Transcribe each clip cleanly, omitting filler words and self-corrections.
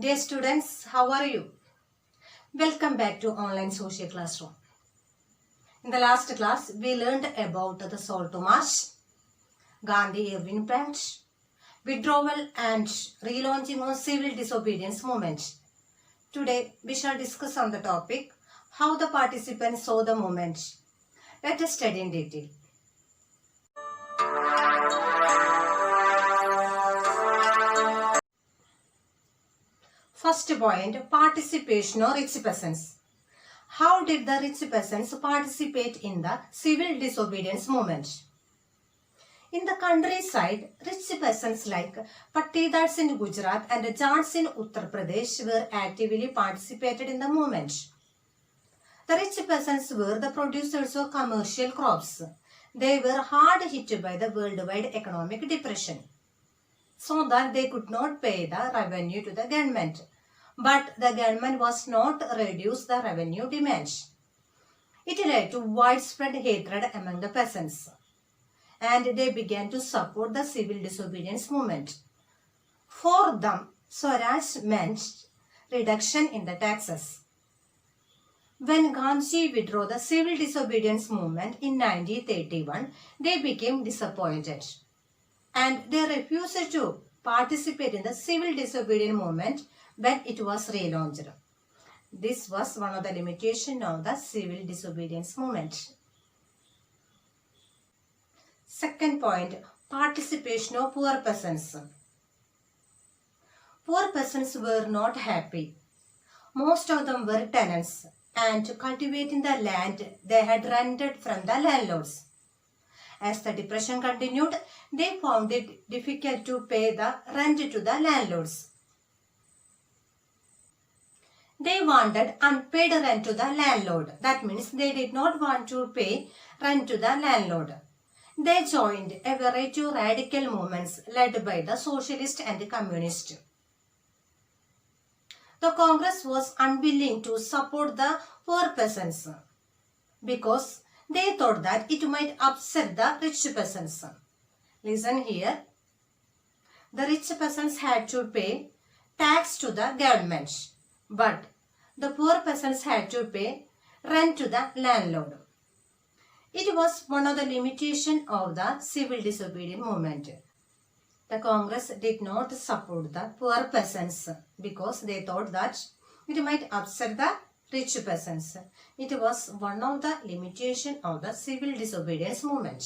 Dear students, how are you? Welcome back to online social classroom. In the last class, we learned about the Salt March, Gandhi Irving Branch, withdrawal and relaunching of civil disobedience movement. Today, we shall discuss on the topic how the participants saw the movement. Let us study in detail. First point, participation of rich peasants. How did the rich peasants participate in the civil disobedience movement? In the countryside, rich peasants like Pattidars in Gujarat and Jats in Uttar Pradesh were actively participated in the movement. The rich peasants were the producers of commercial crops. They were hard hit by the worldwide economic depression, so that they could not pay the revenue to the government. But the government was not reduce the revenue demands. It led to widespread hatred among the peasants, and they began to support the civil disobedience movement. For them, Swaraj meant reduction in the taxes. When Gandhi withdrew the civil disobedience movement in 1931, they became disappointed, and they refused to participate in the civil disobedience movement when it was relaunched. This was one of the limitations of the civil disobedience movement. Second point, participation of poor peasants. Poor peasants were not happy. Most of them were tenants and cultivating the land they had rented from the landlords. As the depression continued, they found it difficult to pay the rent to the landlords. They wanted unpaid rent to the landlord. That means they did not want to pay rent to the landlord. They joined a variety of radical movements led by the socialist and communist. The Congress was unwilling to support the poor peasants because they thought that it might upset the rich peasants. Listen here. The rich peasants had to pay tax to the government, but the poor peasants had to pay rent to the landlord. It was one of the limitations of the civil disobedience movement. The Congress did not support the poor peasants because they thought that it might upset the rich peasants. It was one of the limitations of the civil disobedience movement.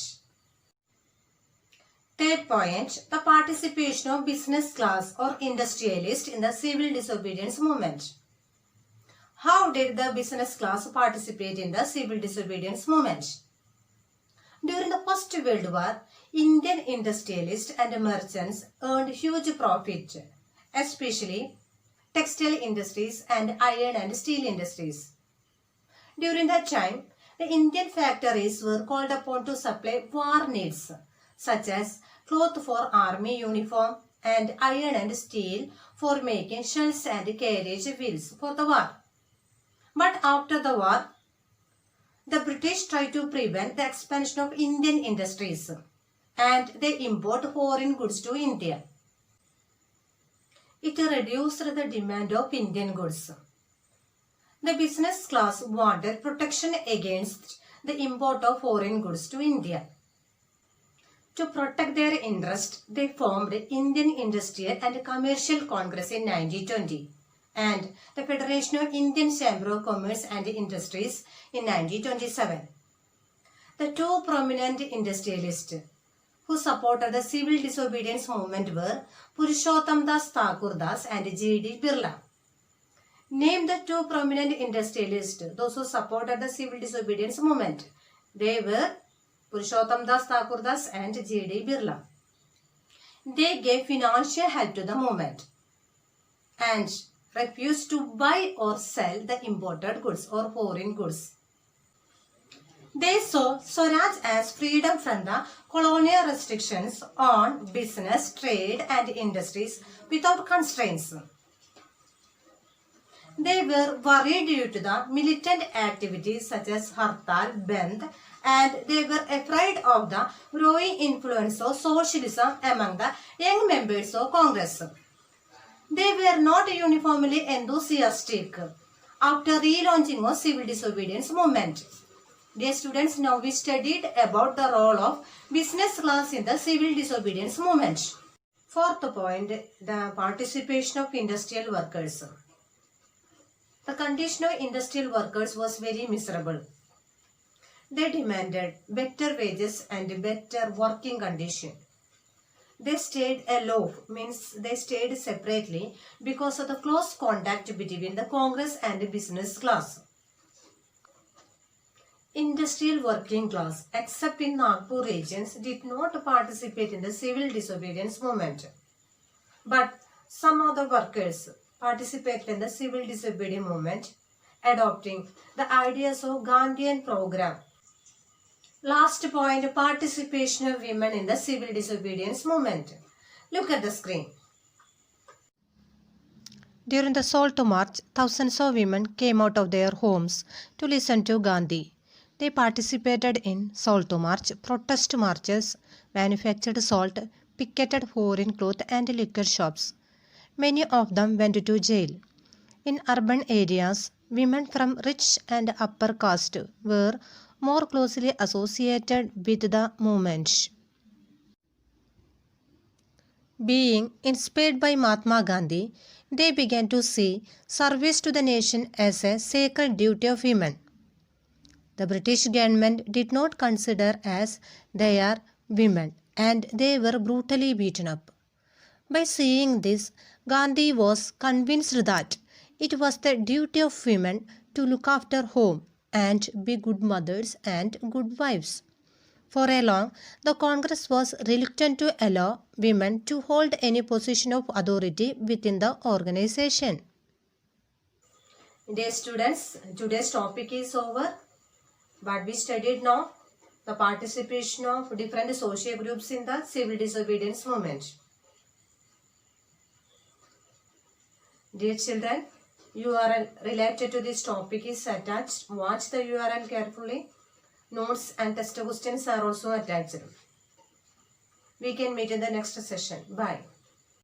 Third point, the participation of business class or industrialists in the civil disobedience movement. How did the business class participate in the civil disobedience movement? During the First World War, Indian industrialists and merchants earned huge profit, especially textile industries and iron and steel industries. During that time, the Indian factories were called upon to supply war needs, such as cloth for army uniform and iron and steel for making shells and carriage wheels for the war. But after the war, the British tried to prevent the expansion of Indian industries, and they import foreign goods to India. It reduced the demand of Indian goods. The business class wanted protection against the import of foreign goods to India. To protect their interest, they formed Indian Industrial and Commercial Congress in 1920 and the Federation of Indian Chamber of Commerce and Industries in 1927. The two prominent industrialists who supported the civil disobedience movement were Purushottam Das Thakur Das and G.D. Birla. Name the two prominent industrialists, those who supported the civil disobedience movement. They were Purushottam Das Thakur Das and G.D. Birla. They gave financial help to the movement and refused to buy or sell the imported goods or foreign goods. They saw Swaraj as freedom from the colonial restrictions on business, trade and industries without constraints. They were worried due to the militant activities such as Hartal, Bandh, and they were afraid of the growing influence of socialism among the young members of Congress. They were not uniformly enthusiastic after relaunching of civil disobedience movement. Dear students, now we studied about the role of business class in the civil disobedience movement. Fourth point, the participation of industrial workers. The condition of industrial workers was very miserable. They demanded better wages and better working conditions. They stayed aloof, means they stayed separately because of the close contact between the Congress and the business class. Industrial working class, except in Nagpur regions, did not participate in the civil disobedience movement. But some other workers participated in the civil disobedience movement, adopting the ideas of Gandhian program. Last point, participation of women in the civil disobedience movement. Look at the screen. During the Salt March, thousands of women came out of their homes to listen to Gandhi. They participated in Salt March, protest marches, manufactured salt, picketed foreign cloth and liquor shops. Many of them went to jail. In urban areas, women from rich and upper caste were more closely associated with the movement. Being inspired by Mahatma Gandhi, they began to see service to the nation as a sacred duty of women. The British government did not consider as they are women and they were brutally beaten up. By seeing this, Gandhi was convinced that it was the duty of women to look after home and be good mothers and good wives. For a long, the Congress was reluctant to allow women to hold any position of authority within the organization. Dear students, today's topic is over. But we studied now the participation of different social groups in the civil disobedience movement. Dear children, URL related to this topic is attached. Watch the URL carefully. Notes and test questions are also attached. We can meet in the next session. Bye.